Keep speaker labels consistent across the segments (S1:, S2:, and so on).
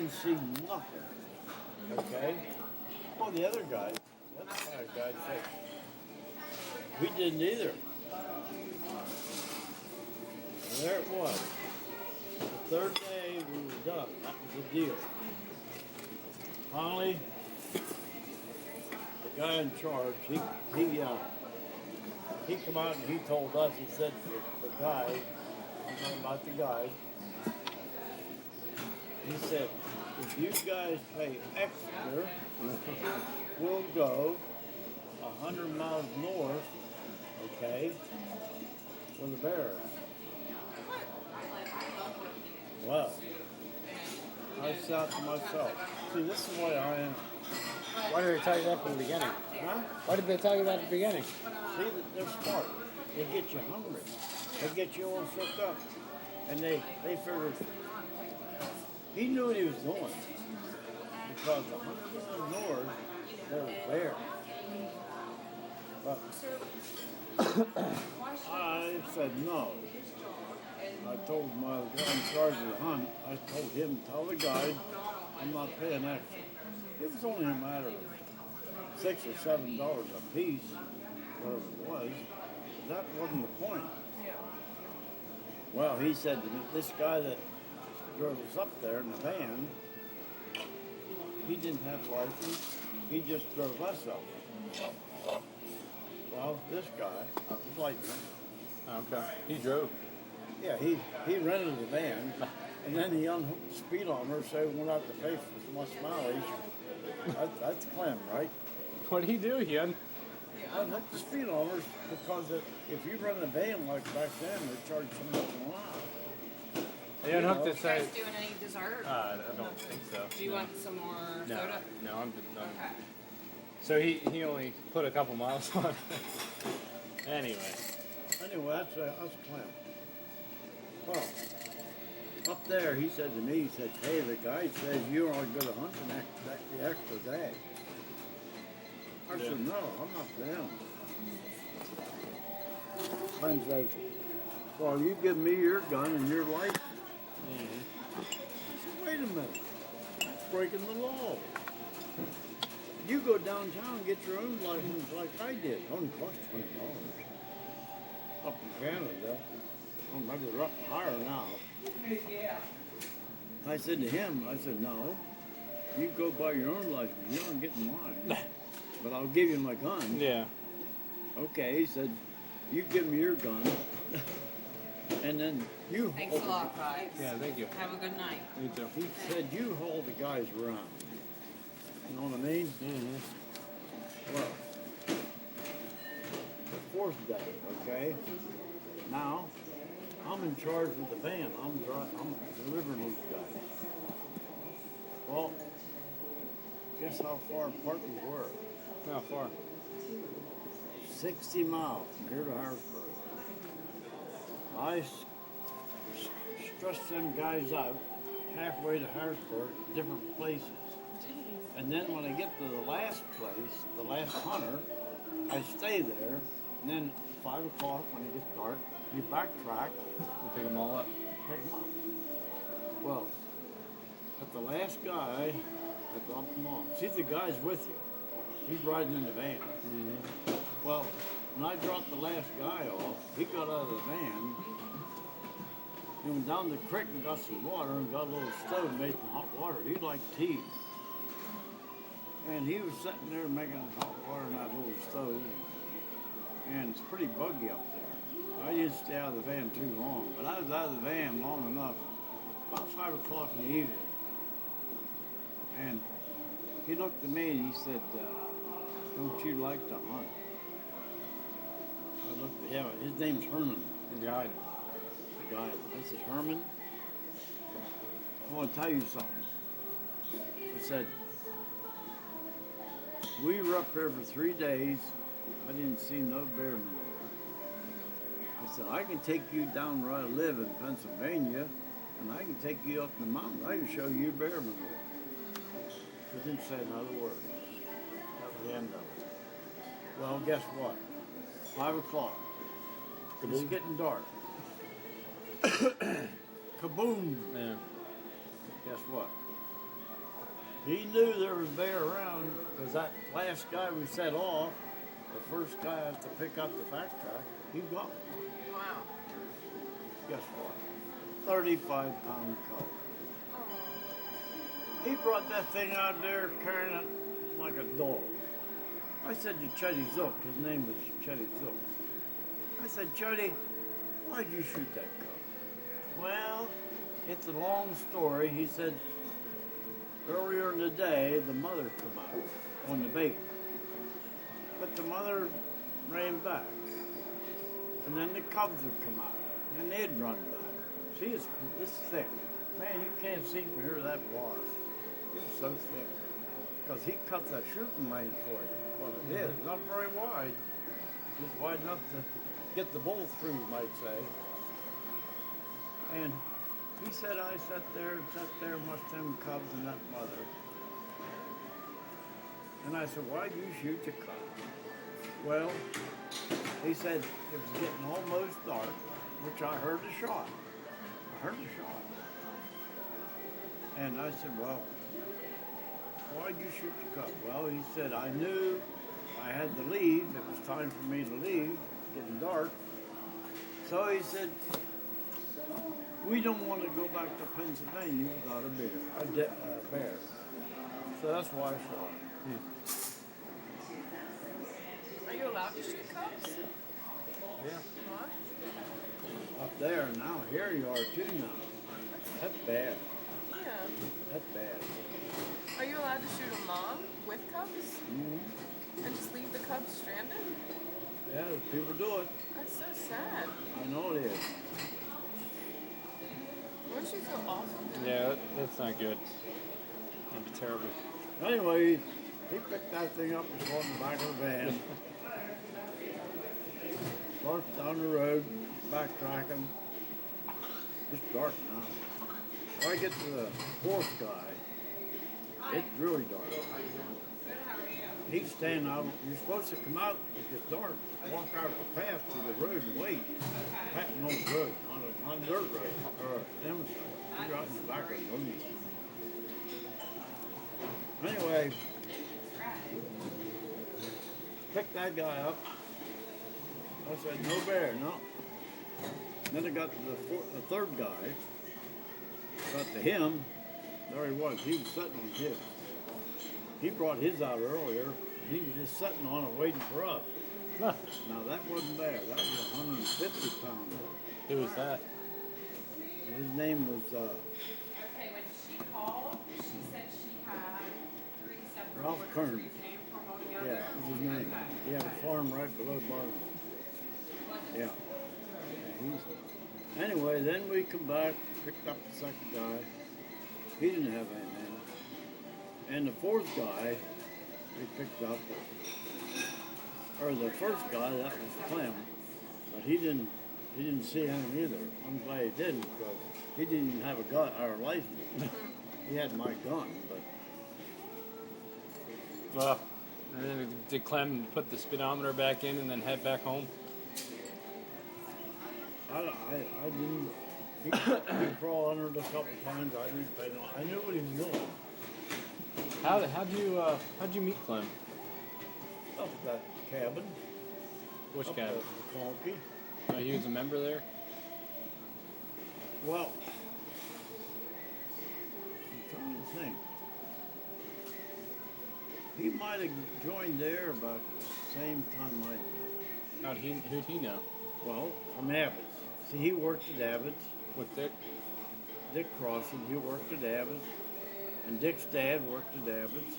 S1: didn't see nothing. Okay? Well, the other guy said, we didn't either. And there it was. The third day we were done. That was the deal. Finally, the guy in charge, he came out and he told us, he said the guy, I'm talking about the guy, he said, if you guys pay extra, we'll go 100 miles north, okay, where the bear is. Well, I said to myself, see, this is why I am.
S2: Why did they tell you that from the beginning?
S1: Huh?
S2: Why did they tell you that at the beginning?
S1: See, they're smart. They get you hungry. They get you all shook up. And they figured, he knew what he was doing. Because 100 miles north, there was bear. But I said no. I told my guy in charge of the hunt, I told him, tell the guide, I'm not paying extra. It was only a matter of $6 or $7 a piece, whatever it was. That wasn't the point. Well, he said to me, this guy that drove us up there in the van, he didn't have license. He just drove us up. Well, this guy, was like me.
S2: Okay. He drove.
S1: Yeah, he rented the van, and then he unhooked the speedometer, so he went out to pay for so much mileage. That's Clem, right?
S2: What did he do, Ian?
S1: Unhooked the speedometers because if you run a van like back then, they charge so much a mile.
S2: He unhooked
S3: You
S2: it,
S3: guys
S2: say,
S3: doing any dessert?
S2: I don't think so.
S3: Do you want some more soda?
S2: No, I'm just done.
S3: Okay.
S2: So he only put a couple miles on it. Anyway.
S1: Anyway, that's Clem. Well, up there, he said to me, he said, hey, the guy says you're only going to hunt the extra day. I said, no, I'm not for him. Clem says, well, you give me your gun and your license.
S2: Mm-hmm.
S1: I said, wait a minute. That's breaking the law. You go downtown and get your own license like I did. It only cost $20. Up in Canada. Oh, maybe they're up higher now. I said to him, I said, no, you go buy your own license. You don't get in line. But I'll give you my gun.
S2: Yeah.
S1: Okay, he said, you give me your gun. And then you
S3: Thanks
S1: hold
S3: a lot, guys.
S2: Yeah, thank you.
S3: Have a good night.
S2: Me too.
S1: He said, you hold the guys around. You know what I mean?
S2: Mm-hmm.
S1: Well, the fourth day, okay? Now, I'm in charge of the van. I'm delivering these guys. Well, guess how far apart we were?
S2: How far?
S1: 60 miles from here to Harrisburg. I stretched them guys out halfway to Harrisburg, different places. And then when I get to the last place, the last hunter, I stay there. And then 5 o'clock when it gets dark, you backtrack,
S2: You pick them all up.
S1: pick them up. Well, at the last guy, I dropped them off. See, the guy's with you. He's riding in the van.
S2: Mm-hmm.
S1: Well, when I dropped the last guy off, he got out of the van. He went down the creek and got some water and got a little stove and made some hot water. He liked tea. And he was sitting there making hot water in that little stove. And it's pretty buggy up there. I didn't stay out of the van too long, but I was out of the van long enough. About 5 o'clock in the evening. And he looked at me and he said, don't you like to hunt? I looked at him. His name's Herman.
S2: The guide.
S1: The guy. This is Herman. I want to tell you something. I said, we were up here for 3 days. I didn't see no bear manure. I said, I can take you down where I live in Pennsylvania, and I can take you up in the mountains. I can show you bear manure. He didn't say another word. That was the end of it. Well, guess what? 5 o'clock. It's getting dark. Kaboom!
S2: Yeah.
S1: Guess what? He knew there was bear around because that last guy we set off, the first guy to pick up the backtrack, he got one.
S3: Wow.
S1: Guess what? 35-pound cub.
S3: Oh.
S1: He brought that thing out there carrying it like a dog. I said to Chuddy Zook, his name was Chuddy Zook. I said, Chuddy, why'd you shoot that cub? Well, it's a long story. He said, earlier in the day, the mother come out on the bait. But the mother ran back. And then the cubs would come out. And they'd run back. See, it's thick. Man, you can't see from here that bar. It's so thick. Because he cuts that shooting lane for you. Well, it is. Not very wide. Just wide enough to get the bull through, you might say. And he said, I sat there, watched them cubs and that mother. And I said, why'd you shoot the cub? Well, he said, it was getting almost dark, which I heard the shot. I heard the shot. And I said, well, why'd you shoot the cub? Well, he said, I knew I had to leave. It was time for me to leave, getting dark. So he said, we don't want to go back to Pennsylvania without a bear. So that's why I shot him.
S3: Are you allowed to shoot cubs?
S2: Yeah.
S3: What?
S1: Up there now, here you are too now. That's bad.
S3: Yeah.
S1: That's bad.
S3: Are you allowed to shoot a mom with cubs
S1: Mm-hmm.
S3: and just leave the cubs stranded?
S1: Yeah, people do it.
S3: That's so sad.
S1: I know it is.
S3: Wouldn't you feel awful?
S2: Yeah, that's not good. That'd be terrible.
S1: Anyway, he picked that thing up and brought it in the back of the van. Starts down the road, backtracking. It's dark now. When I get to the fourth guy, it's really dark. He's standing out. You're supposed to come out if it's dark, walk out the path to the road and wait. Patting on the road, on a dirt road, or a demonstrator. You're out in the back of the road. Anyway, picked that guy up. I said, no bear, no. Then I got to the third guy. Got to him. There he was. He was sitting on his. He brought his out earlier. He was just sitting on it waiting for us.
S2: Huh.
S1: Now that wasn't there. That was 150 pounds.
S2: Who was that?
S1: His name was
S3: Okay, when she called, she said she had 3 separate
S1: Ralph
S3: orders
S1: Kern.
S3: where you came from altogether.
S1: Yeah, that was his name. He had a farm right below Barton. Yeah. Anyway, then we come back, picked up the second guy. He didn't have anything. And the fourth guy we picked up, or the first guy, that was Clem, but he didn't see anything either. I'm glad he didn't, because he didn't even have a gun or a license. He had my gun, but
S2: Well, and then did Clem put the speedometer back in and then head back home?
S1: I didn't. He crawled under it a couple times. I didn't pay no. I knew what he was doing.
S2: How'd you meet Clem?
S1: Up that cabin.
S2: Which
S1: up
S2: cabin?
S1: The Conky.
S2: Oh, he was a member there.
S1: Well, I'm trying to think. He might have joined there about the same time I did.
S2: Who'd he know?
S1: Well, from Abbott's. See, he worked at Abbott's.
S2: With Dick?
S1: Dick Crossan, he worked at Abbott's. And Dick's dad worked at Abbott's.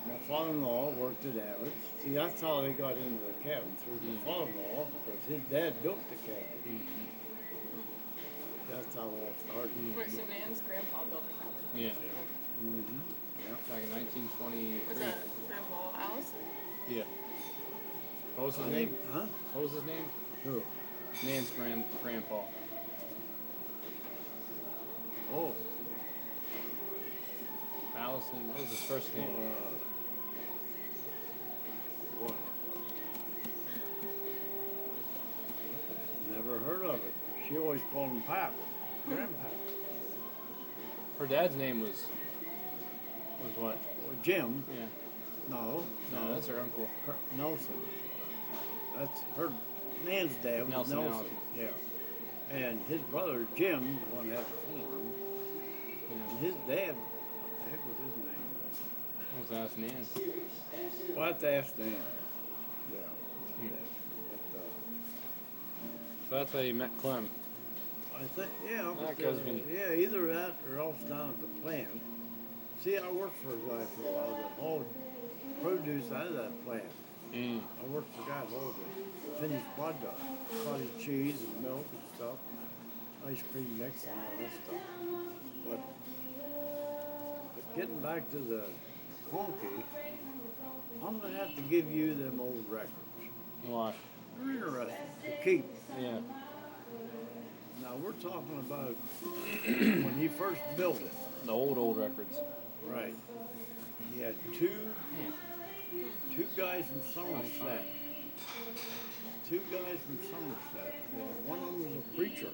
S1: My father-in-law worked at Abbott's. See, that's how they got into the cabin, through my father-in-law, because his dad built the cabin. That's how it all started.
S3: Wait, so Nan's grandpa built the cabin.
S2: Yeah.
S1: Mm-hmm. Yeah.
S2: Back in 1923.
S3: Was that Grandpa Allison?
S2: Yeah. What was his
S1: I
S2: name?
S1: think, huh?
S2: What was his name?
S1: Who?
S2: Nan's grandpa.
S1: Oh.
S2: Allison. What was his first name?
S1: What? Never heard of it. She always called him Pap. Grandpa.
S2: Her dad's name was Was what?
S1: Or Jim.
S2: Yeah.
S1: No.
S2: No, that's her uncle.
S1: Nelson. That's her Nan's dad was
S2: Nelson
S1: Nelson.
S2: Allison.
S1: Yeah. And his brother Jim, the one that had the farm,
S2: Yeah.
S1: and his dad, what the heck was his name?
S2: What was that name?
S1: We'll have to ask Nan. Yeah.
S2: Hmm.
S1: But,
S2: So that's how you met Clem.
S1: I think, yeah.
S2: That
S1: but,
S2: goes me.
S1: yeah, either that or else down at the plant. See, I worked for a guy for a while that hauled produce out of that plant.
S2: Mm.
S1: I worked for a guy that hauled the finished product, cottage cheese and milk and stuff, ice cream mix and all this stuff. But getting back to the honky, I'm gonna have to give you them old records.
S2: Why?
S1: They're interesting to keep.
S2: Yeah.
S1: Now we're talking about when he first built it.
S2: The old records.
S1: Right. He had two guys from Somerset. Two guys from Somerset. One of them was a preacher.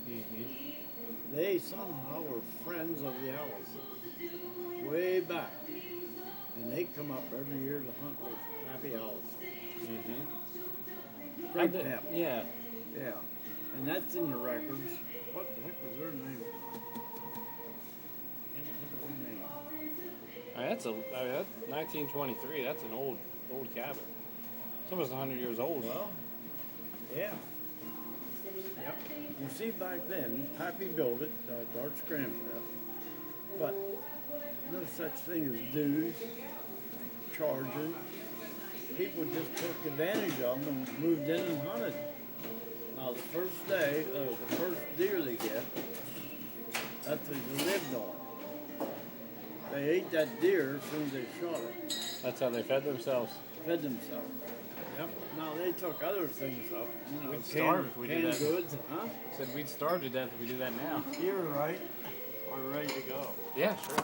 S2: Mm-hmm.
S1: They somehow were friends of the Allisons, way back. And they come up every year to hunt with Happy Allison.
S2: Mm-hmm.
S1: Great pep.
S2: Yeah.
S1: Yeah. And that's in the records. What the heck was their name? Can't think of their name.
S2: That's 1923. That's an old cabin. It's almost 100 years old.
S1: Well, yeah. Yep. You see, back then, Happy built it, Dart Scramfest, but no such thing as dues, charging. People just took advantage of them and moved in and hunted. Now, the first day, the first deer they get, that's what they lived on. They ate that deer as soon as they shot it.
S2: That's how they fed themselves.
S1: Fed themselves. Yep. Now they took other things up. You know,
S2: We'd starve if we did
S1: canned
S2: that.
S1: goods, huh?
S2: Said we'd starve to death if we do that now.
S1: You're right. We're ready to go.
S2: Yeah, sure.